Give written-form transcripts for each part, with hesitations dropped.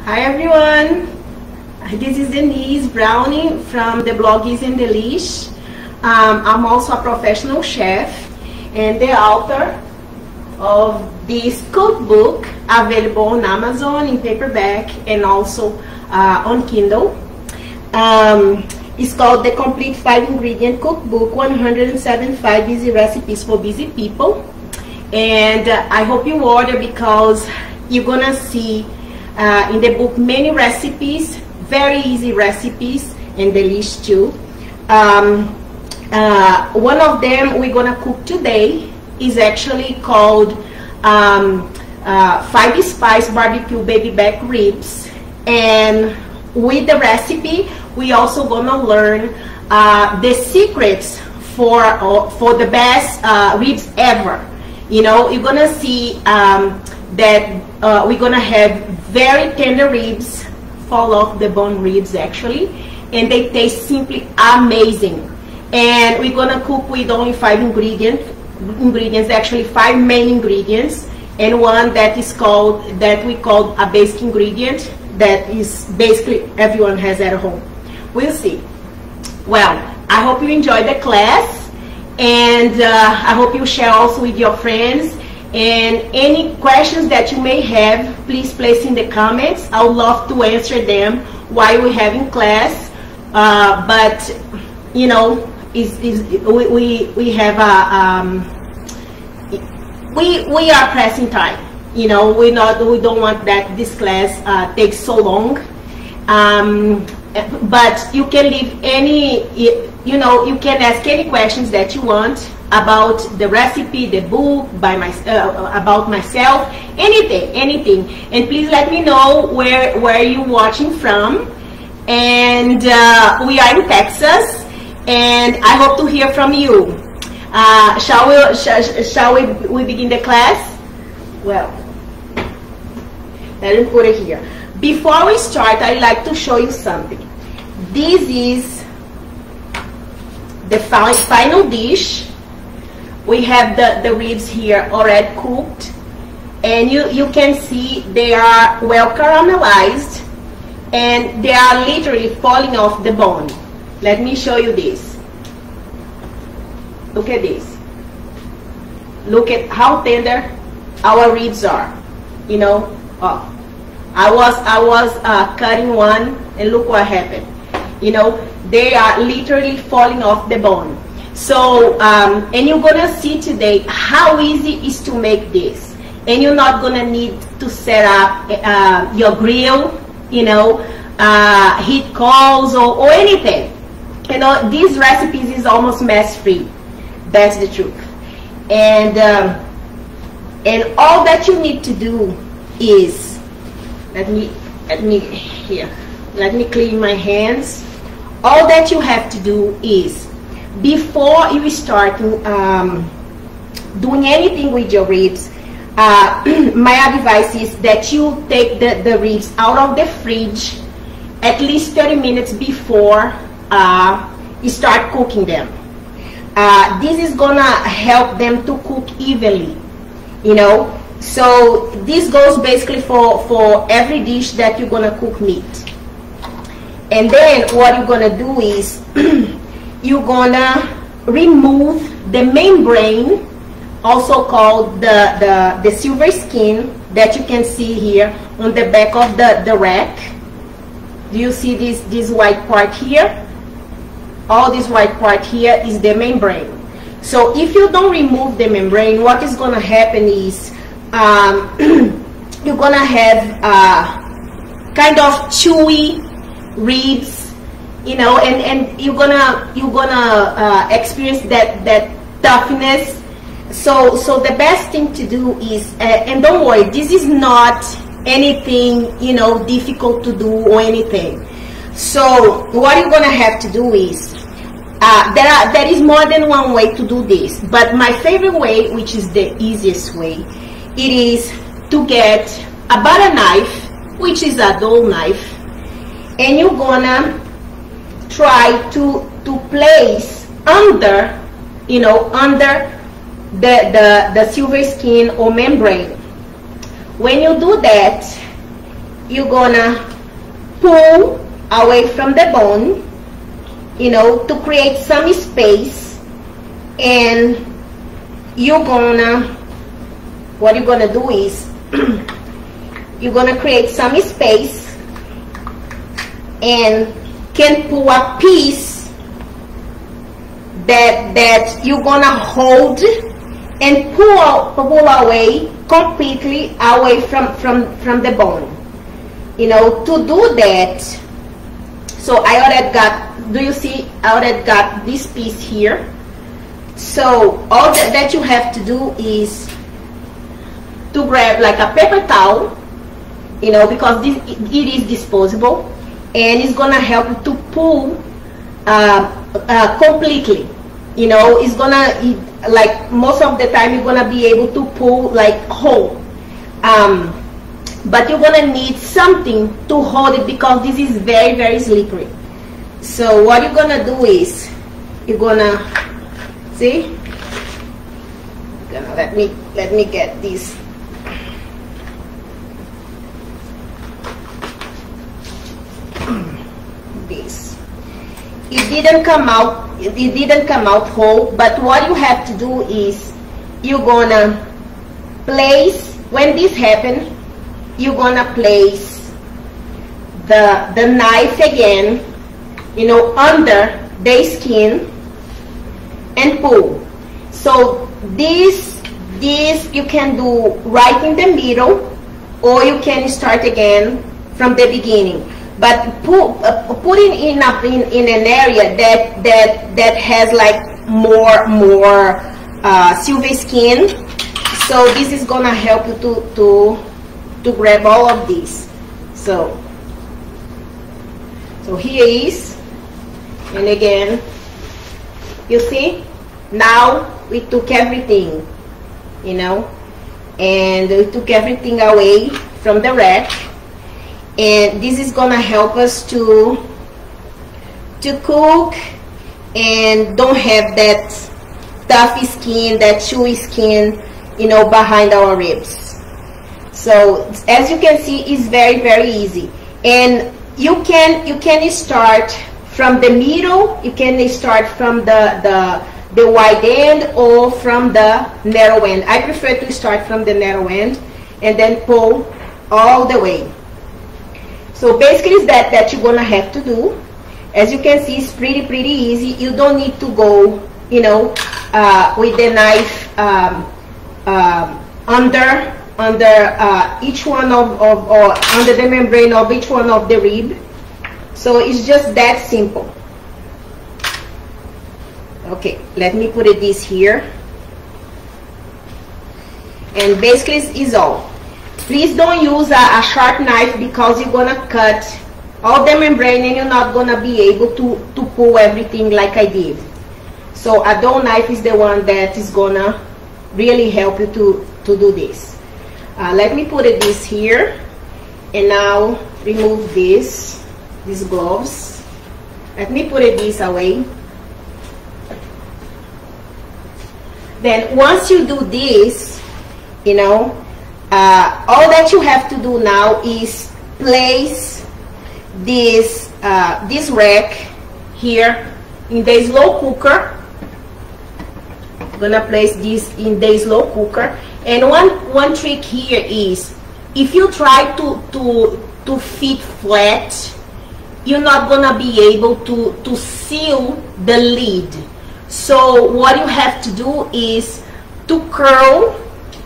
Hi everyone, this is Denise Browning from the blog Easy and Delish. I'm also a professional chef and the author of this cookbook available on Amazon in paperback and also on Kindle. It's called The Complete 5-Ingredient Cookbook, 175 Easy Recipes for Busy People. And I hope you order because you're gonna see in the book many recipes, very easy recipes, and delish too. One of them we're gonna cook today is actually called 5 Spice Barbecue Baby Back Ribs, and with the recipe we also gonna learn the secrets for the best ribs ever. You know, you're gonna see that we're gonna have very tender ribs, fall off the bone ribs actually, and they taste simply amazing. And we're gonna cook with only 5 ingredients, actually 5 main ingredients, and one that we call a basic ingredient that is basically everyone has at home. We'll see. Well, I hope you enjoyed the class, and I hope you share also with your friends. And any questions that you may have, please place in the comments. I would love to answer them while we're having class. But you know, we are pressing time. You know, we don't want that this class takes so long. But you can leave any, you know, you can ask any questions that you want about the recipe, the book, about myself, anything. And please let me know where you're watching from. And we are in Texas, and I hope to hear from you. Shall we begin the class? Well, let me put it here. Before we start, I'd like to show you something. This is the final dish. We have the ribs here already cooked, and you can see they are well caramelized, and they are literally falling off the bone. Let me show you this. Look at this. Look at how tender our ribs are. You know, oh, I was cutting one, and look what happened. You know, they are literally falling off the bone. So, and you're gonna see today how easy it is to make this. And you're not gonna need to set up your grill, you know, heat coals or anything. You know, these recipes is almost mess-free. That's the truth. And all that you need to do is, let me clean my hands. All that you have to do is, before you start doing anything with your ribs, my advice is that you take the ribs out of the fridge at least 30 minutes before you start cooking them. This is gonna help them to cook evenly, you know. So this goes basically for every dish that you're gonna cook meat. And then what you're gonna do is you're gonna remove the membrane, also called the silver skin, that you can see here on the back of the rack. Do you see this white part here? All this white part here is the membrane. So if you don't remove the membrane, what is gonna happen is you're gonna have kind of chewy ribs, you know, and you're gonna experience that toughness. So the best thing to do is, and don't worry, this is not anything, you know, difficult to do or anything. So what you're gonna have to do is, there is more than one way to do this, but my favorite way, which is the easiest way, it is to get a butter knife, which is a dull knife, and you're gonna try to place under, you know, under the silver skin or membrane. When you do that, you're gonna pull away from the bone, you know, to create some space. And you're gonna, what you're gonna do is you're gonna create some space and can pull a piece that you're gonna hold and pull away completely away from the bone. You know, to do that, so I already got, do you see, I already got this piece here. So all that you have to do is to grab like a paper towel, you know, because it is disposable, and it's gonna help you to pull completely. You know, it's gonna, like most of the time you're gonna be able to pull like whole, but you're gonna need something to hold it because this is very, very slippery. So what you're gonna do is you're gonna see, gonna let me get this. This, it didn't come out whole, but what you have to do is you're gonna place, when this happens, you're gonna place the knife again, you know, under the skin and pull. So this you can do right in the middle, or you can start again from the beginning. But put it in an area that has like more silver skin. So this is gonna help you to grab all of this. So here is, and again, you see, now we took everything, you know, and we took everything away from the rack. And this is gonna help us to cook and don't have that tough skin, that chewy skin, you know, behind our ribs. So as you can see, it's very, very easy. And you can start from the middle, you can start from the wide end or from the narrow end. I prefer to start from the narrow end and then pull all the way. So basically it's that you're gonna have to do. As you can see, it's pretty easy. You don't need to go, you know, with the knife under each one or under the membrane of each one of the rib. So it's just that simple. Okay, let me put this here. And basically is all. Please don't use a sharp knife because you're gonna cut all the membrane and you're not gonna be able to pull everything like I did. So a dull knife is the one that is gonna really help you to do this. Let me put this here, and now remove these gloves. Let me put this away. Then once you do this, you know, all that you have to do now is place this rack here in the slow cooker. I'm gonna place this in the slow cooker. And one trick here is, if you try to fit flat, you're not gonna be able to seal the lid. So what you have to do is to curl.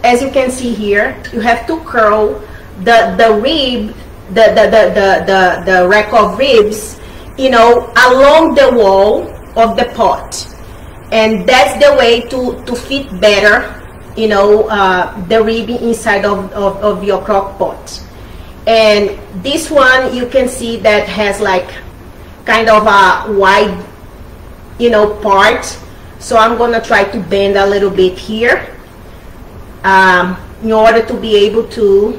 As you can see here, you have to curl the rib, the rack of ribs, you know, along the wall of the pot, and that's the way to fit better, you know, the rib inside of your crock pot. And this one, you can see that has like kind of a wide, you know, part. So I'm gonna try to bend a little bit here. In order to be able to,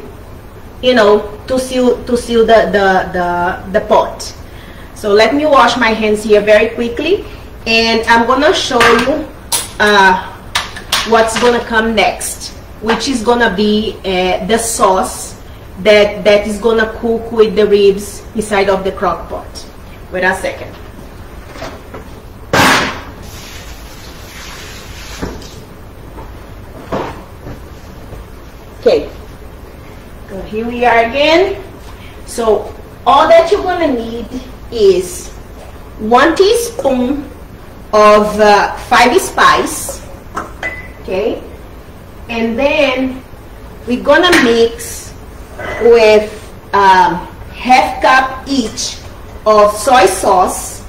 you know, to seal the pot. So let me wash my hands here very quickly, and I'm gonna show you what's gonna come next, which is gonna be the sauce that is gonna cook with the ribs inside of the crock pot. Wait a second. Okay, so here we are again. So all that you're gonna need is 1 teaspoon of 5 spice, okay, and then we're gonna mix with half cup each of soy sauce.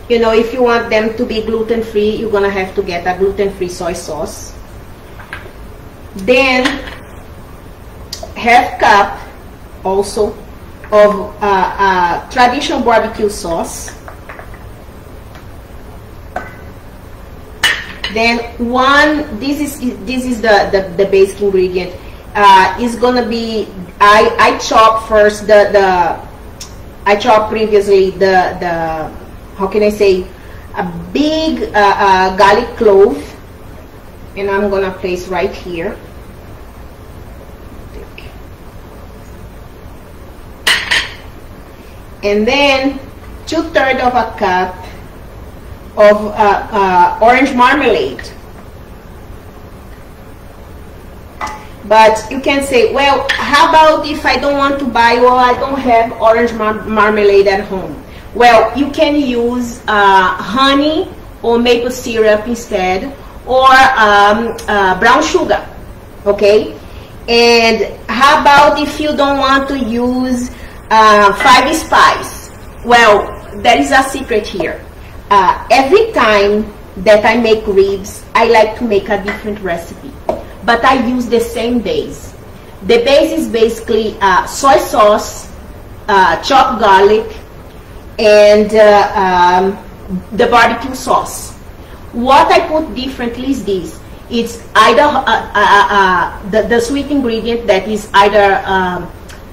You know, if you want them to be gluten-free, you're gonna have to get a gluten-free soy sauce. Then half cup also of traditional barbecue sauce. Then this is the basic ingredient. Is gonna be, I chopped first I chopped previously the how can I say, a big garlic clove, and I'm gonna place right here. And then 2/3 of a cup of orange marmalade. But you can say, well, how about if I don't want to buy, or I don't have orange marmalade at home? Well, you can use honey or maple syrup instead, or brown sugar, okay? And how about if you don't want to use 5 spice? Well, there is a secret here. Every time that I make ribs, I like to make a different recipe, but I use the same base. The base is basically soy sauce, chopped garlic, and the barbecue sauce. What I put differently is this. It's either the sweet ingredient that is either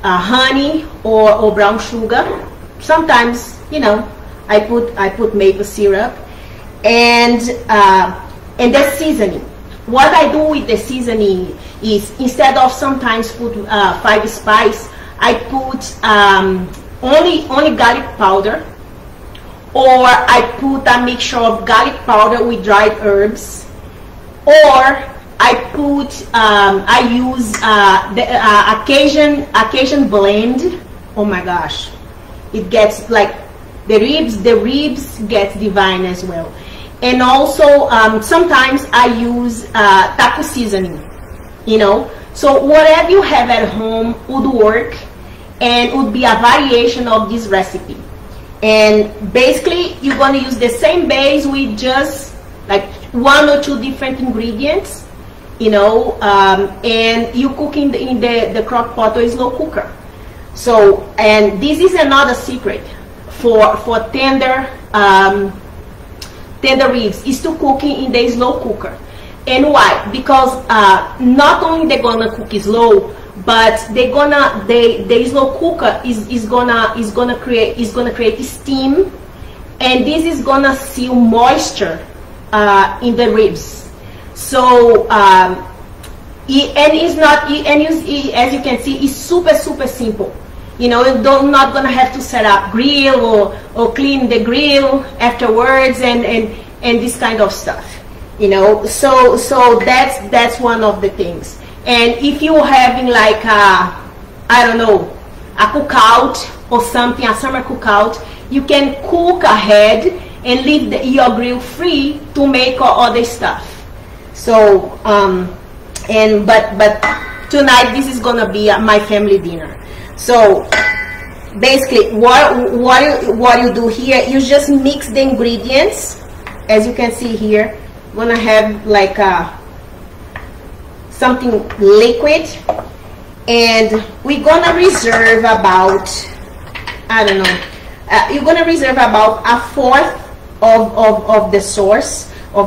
honey or brown sugar. Sometimes, you know, I put maple syrup, and the seasoning. What I do with the seasoning is, instead of sometimes put 5 spice, I put only garlic powder, or I put a mixture of garlic powder with dried herbs, or I put I use the Cajun blend. Oh my gosh, it gets like the ribs get divine as well. And also sometimes I use taco seasoning, you know. So whatever you have at home would work, and would be a variation of this recipe. And basically you're going to use the same base with just like 1 or 2 different ingredients, you know, and you cook in the crock pot or slow cooker. So, and this is another secret for tender ribs, is to cook in the slow cooker. And why? Because not only they're gonna cook slow, but the slow cooker is gonna create steam, and this is gonna seal moisture in the ribs. So as you can see, it's super simple. You know, you're not gonna have to set up grill or clean the grill afterwards and this kind of stuff. You know, so that's one of the things. And if you're having like I don't know, a cookout or something, a summer cookout, you can cook ahead and leave your grill free to make other stuff. So but tonight this is gonna be my family dinner. So basically what you do here, you just mix the ingredients. As you can see here, I'm gonna have like something liquid, and we're gonna reserve about, I don't know, you're gonna reserve about 1/4 of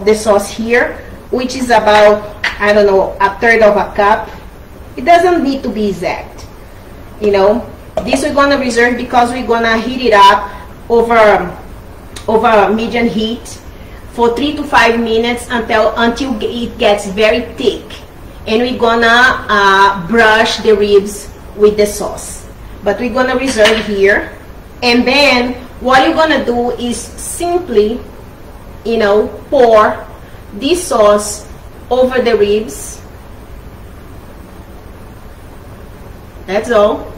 the sauce here, which is about, I don't know, 1/3 of a cup. It doesn't need to be exact, you know. This we're gonna reserve because we're gonna heat it up over medium heat for 3 to 5 minutes until it gets very thick. and we're gonna brush the ribs with the sauce. But we're gonna reserve here, and then what you're gonna do is simply, you know, pour this sauce over the ribs. That's all.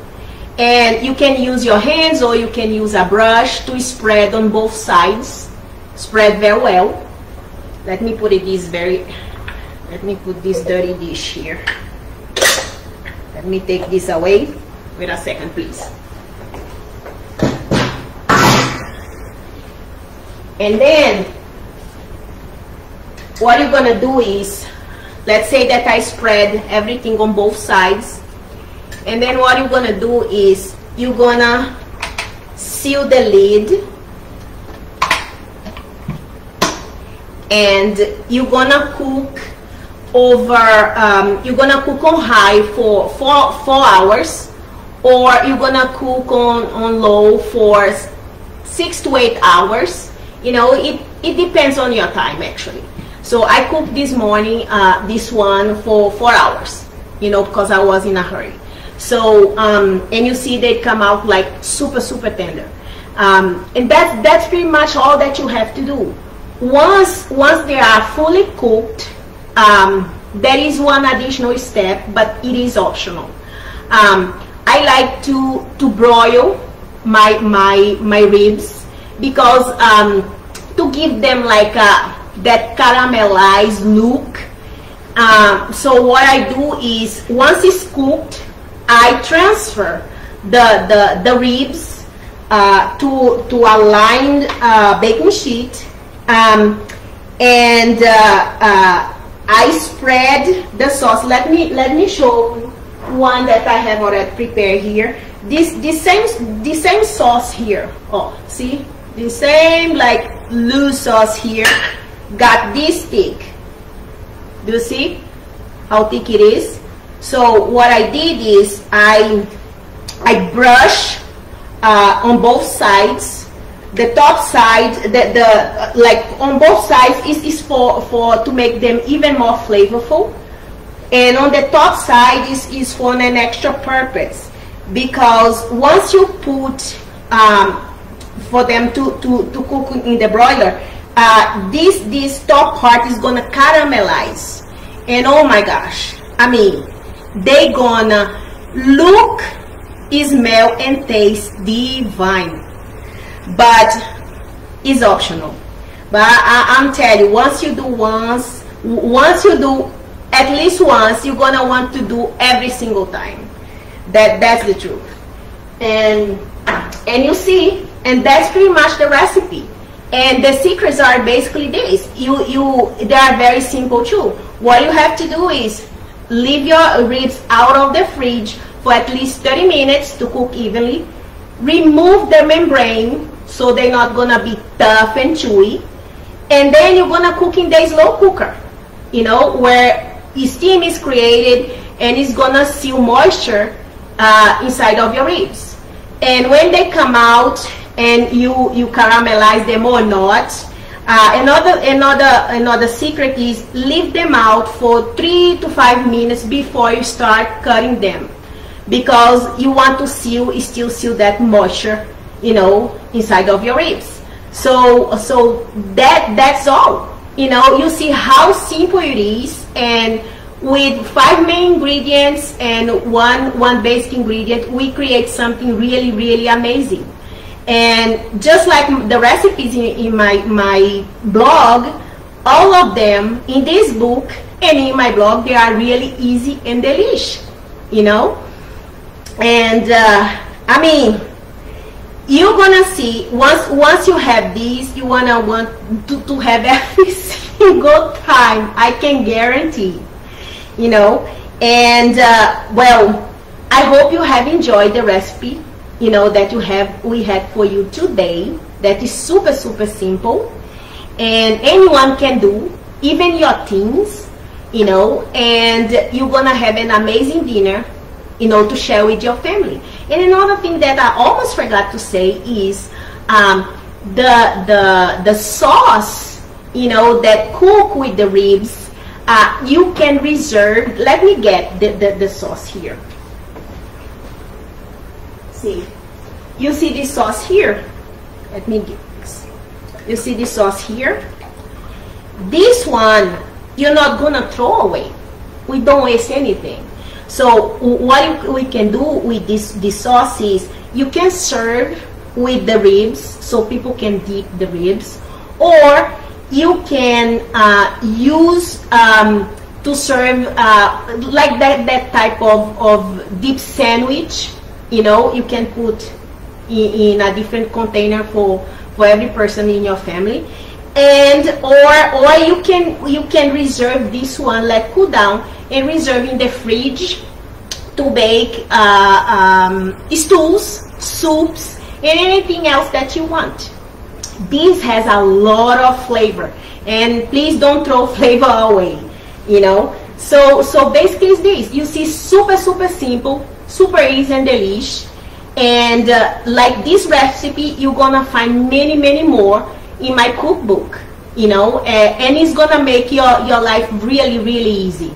And you can use your hands or you can use a brush to spread on both sides. Spread very well. Let me put this dirty dish here. Let me take this away. Wait a second, please. And then what you're gonna do is, let's say that I spread everything on both sides, and then what you're gonna do is you're gonna seal the lid, and you're gonna cook over you're gonna cook on high for 4 hours, or you're gonna cook on low for 6 to 8 hours. You know, it depends on your time actually. So I cooked this morning this one for 4 hours, you know, because I was in a hurry. So and you see they come out like super tender, and that's pretty much all that you have to do. Once they are fully cooked, there is one additional step, but it is optional. I like to broil my ribs, because to give them like that caramelized look. So what I do is, once it's cooked, I transfer the ribs to a lined baking sheet, and I spread the sauce. Let me show one that I have already prepared here. This same sauce here. Oh, see, the same like loose sauce here got this thick. Do you see how thick it is? So what I did is I brush on both sides. The top side, like on both sides is for to make them even more flavorful, and on the top side is for an extra purpose, because once you put for them to cook in the broiler, this top part is gonna caramelize, and oh my gosh, I mean, they gonna look, smell, and taste divine. But it's optional. But I'm telling you, once you do at least once, you're gonna want to do every single time. That's the truth. And you see, and that's pretty much the recipe. And the secrets are basically this. They are very simple too. What you have to do is leave your ribs out of the fridge for at least 30 minutes to cook evenly. Remove the membrane, so they're not gonna be tough and chewy, and then you're gonna cook in the slow cooker, you know, where steam is created and it's gonna seal moisture inside of your ribs. And when they come out and you caramelize them or not, another secret is leave them out for 3 to 5 minutes before you start cutting them, because you want to still seal that moisture, you know, inside of your ribs. So that's all. You know, you see how simple it is, and with 5 main ingredients and one basic ingredient, we create something really amazing. And just like the recipes in my blog, all of them in this book and in my blog, they are really easy and delicious, you know. And I mean, you're gonna see, once you have these, you want to have every single time, I can guarantee, you know. And well, I hope you have enjoyed the recipe, you know, that we had for you today. That is super simple, and anyone can do, even your teens, you know. And you're gonna have an amazing dinner, you know, to share with your family. And another thing that I almost forgot to say is the sauce, you know, that cook with the ribs, you can reserve. Let me get the sauce here. See, you see this sauce here? Let me get this. You see this sauce here? This one, you're not gonna throw away. We don't waste anything. So what we can do with this sauce is, you can serve with the ribs, so people can dip the ribs, or you can use to serve like that type of dip sandwich. You know, you can put in a different container for every person in your family. And or you can reserve this one, like cool down, and reserve in the fridge to bake stews, soups, and anything else that you want. This has a lot of flavor, and please don't throw flavor away, you know. So basically it's this. You see, super simple, super easy and delish. And like this recipe, you're gonna find many more in my cookbook, you know, and it's gonna make your life really easy.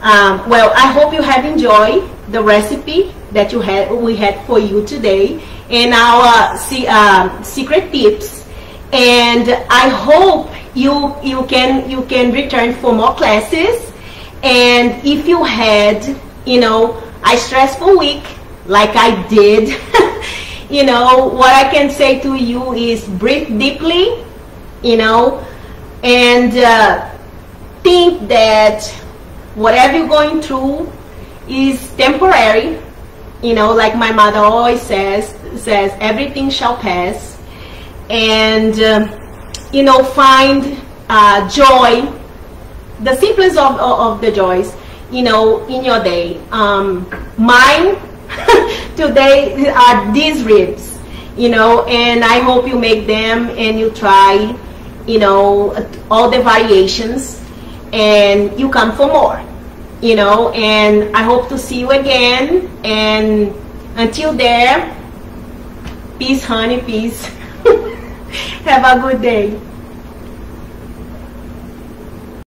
Well, I hope you have enjoyed the recipe that we had for you today, and our secret tips. And I hope you can return for more classes. And if you had, you know, a stressful week like I did, you know, what I can say to you is breathe deeply, you know, and think that whatever you're going through is temporary. You know, like my mother always says everything shall pass. And you know, find joy, the simplest of the joys, you know, in your day. Mine today are these ribs, you know, and I hope you make them and you try, you know, all the variations, and you come for more, you know. And I hope to see you again, and until there, peace, honey, peace. Have a good day.